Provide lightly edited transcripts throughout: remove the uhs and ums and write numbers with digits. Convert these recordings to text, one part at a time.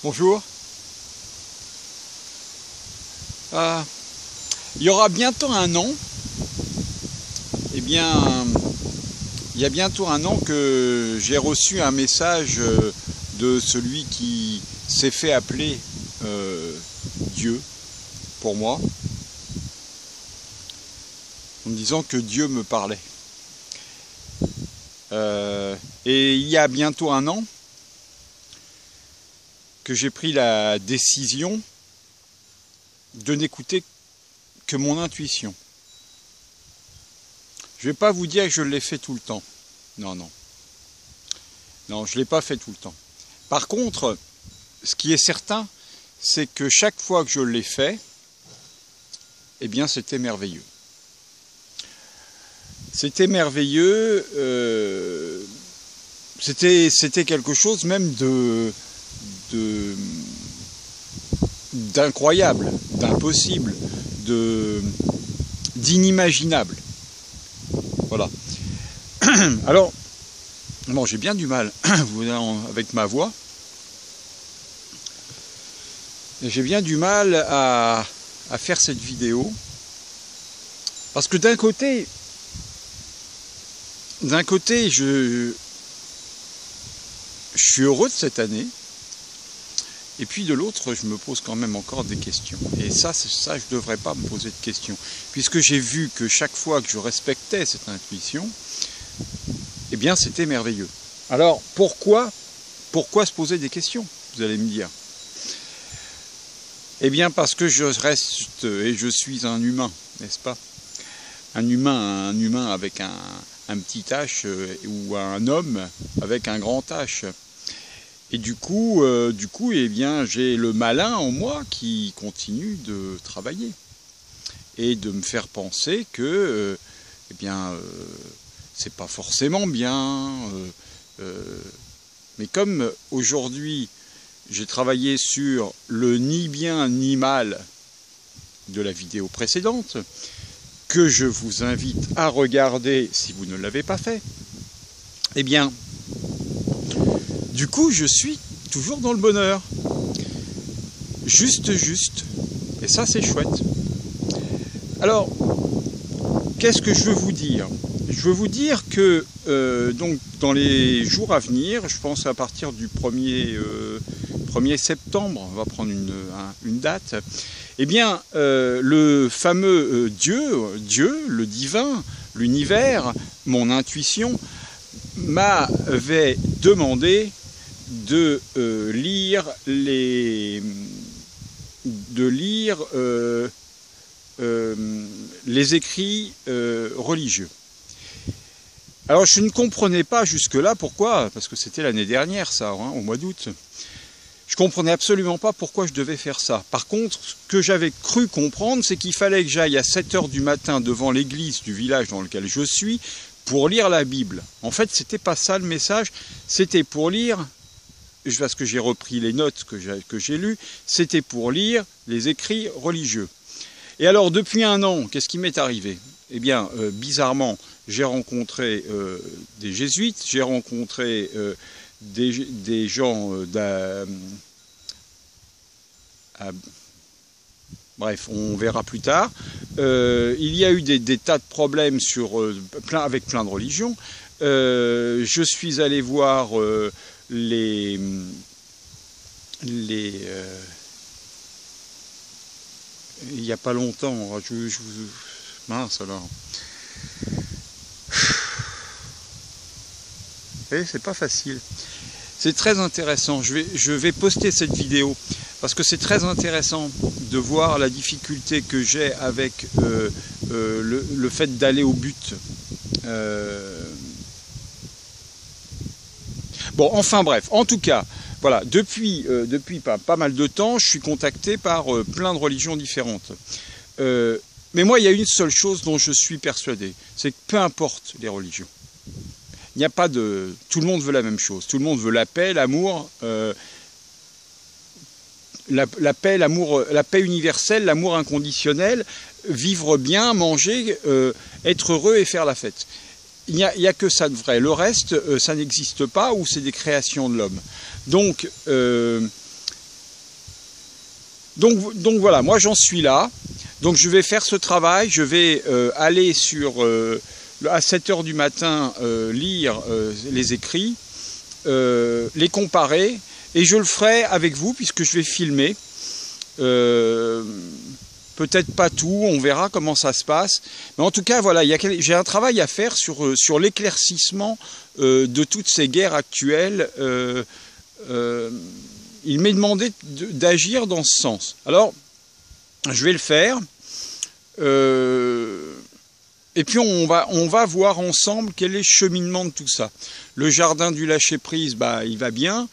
Bonjour. Il y aura bientôt un an. Eh bien, il y a bientôt un an que j'ai reçu un message de celui qui s'est fait appeler Dieu pour moi, en me disant que Dieu me parlait. Et il y a bientôt un an que j'ai pris la décision de n'écouter que mon intuition. Je ne vais pas vous dire que je l'ai fait tout le temps. Non, non. Non, je ne l'ai pas fait tout le temps. Par contre, ce qui est certain, c'est que chaque fois que je l'ai fait, eh bien, c'était merveilleux. C'était merveilleux. C'était quelque chose même d'incroyable, d'impossible, d'inimaginable. Voilà. Alors, bon, j'ai bien du mal avec ma voix. J'ai bien du mal à faire cette vidéo. Parce que d'un côté, je suis heureux de cette année. Et puis de l'autre, je me pose quand même encore des questions. Et ça, je ne devrais pas me poser de questions. Puisque j'ai vu que chaque fois que je respectais cette intuition, eh bien c'était merveilleux. Alors pourquoi se poser des questions, vous allez me dire? Eh bien parce que je reste et je suis un humain, n'est-ce pas? Un humain avec un petit H ou un homme avec un grand H. Et du coup, eh bien, j'ai le malin en moi qui continue de travailler et de me faire penser que, eh bien, c'est pas forcément bien. Mais comme aujourd'hui, j'ai travaillé sur le ni bien ni mal de la vidéo précédente, que je vous invite à regarder si vous ne l'avez pas fait, eh bien, du coup, je suis toujours dans le bonheur. Juste. Et ça, c'est chouette. Alors, qu'est-ce que je veux vous dire? Je veux vous dire que donc, dans les jours à venir, je pense à partir du 1er septembre, on va prendre une date, eh bien, le fameux Dieu, le divin, l'univers, mon intuition, m'avait demandé de lire les écrits religieux. Alors je ne comprenais pas jusque-là pourquoi, parce que c'était l'année dernière ça, hein, au mois d'août. Je comprenais absolument pas pourquoi je devais faire ça. Par contre, ce que j'avais cru comprendre, c'est qu'il fallait que j'aille à 7 h du matin devant l'église du village dans lequel je suis pour lire la Bible. En fait, c'était pas ça le message, c'était pour lire, parce que j'ai repris les notes que j'ai lues, c'était pour lire les écrits religieux. Et alors, depuis un an, qu'est-ce qui m'est arrivé? Eh bien, bizarrement, j'ai rencontré des jésuites, j'ai rencontré des gens bref, on verra plus tard. Il y a eu des tas de problèmes avec plein de religions. Je suis allé voir il n'y a pas longtemps, mince alors. C'est pas facile. C'est très intéressant. Je vais poster cette vidéo parce que c'est très intéressant de voir la difficulté que j'ai avec le fait d'aller au but. Bon, enfin bref, en tout cas, voilà, depuis pas mal de temps, je suis contacté par plein de religions différentes. Mais moi, il y a une seule chose dont je suis persuadé, c'est que peu importe les religions, il n'y a pas de... Tout le monde veut la même chose. Tout le monde veut la paix, l'amour, la paix, l'amour, la paix universelle, l'amour inconditionnel, vivre bien, manger, être heureux et faire la fête. il n'y a que ça de vrai. Le reste, ça n'existe pas ou c'est des créations de l'homme. Donc voilà, moi j'en suis là. Donc je vais faire ce travail, je vais aller à 7 h du matin lire les écrits, les comparer, et je le ferai avec vous puisque je vais filmer. Peut-être pas tout, on verra comment ça se passe. Mais en tout cas, voilà, j'ai un travail à faire sur l'éclaircissement de toutes ces guerres actuelles. Il m'est demandé d'agir dans ce sens. Alors, je vais le faire. Et puis on va voir ensemble quel est le cheminement de tout ça. Le jardin du lâcher-prise, il va bien.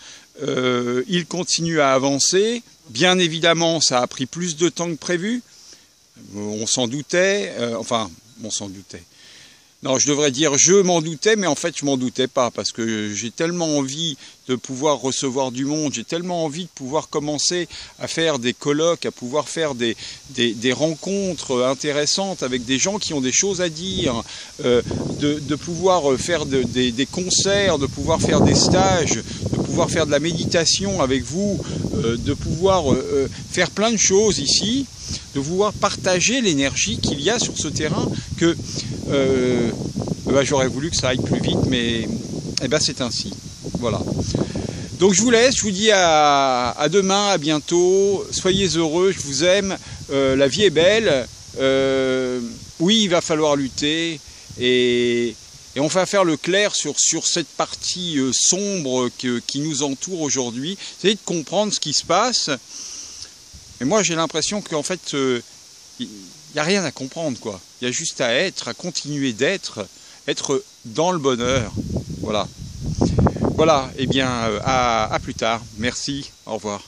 Il continue à avancer. Bien évidemment, ça a pris plus de temps que prévu. On s'en doutait. On s'en doutait. Non, je devrais dire je m'en doutais, mais en fait je m'en doutais pas parce que j'ai tellement envie de pouvoir recevoir du monde, j'ai tellement envie de pouvoir commencer à faire des colloques, à pouvoir faire des rencontres intéressantes avec des gens qui ont des choses à dire, de pouvoir faire des concerts, de pouvoir faire des stages, de pouvoir faire de la méditation avec vous, de pouvoir faire plein de choses ici, de pouvoir partager l'énergie qu'il y a sur ce terrain que j'aurais voulu que ça aille plus vite, mais c'est ainsi. Voilà. Donc je vous laisse, je vous dis à demain, à bientôt. Soyez heureux, je vous aime. La vie est belle. Oui, il va falloir lutter. Et on va faire le clair sur cette partie sombre qui nous entoure aujourd'hui. Essayez de comprendre ce qui se passe. Et moi, j'ai l'impression qu'en fait, il n'y a rien à comprendre, quoi. Il y a juste à être, à continuer d'être, être dans le bonheur. Voilà. Voilà, et bien, à plus tard. Merci, au revoir.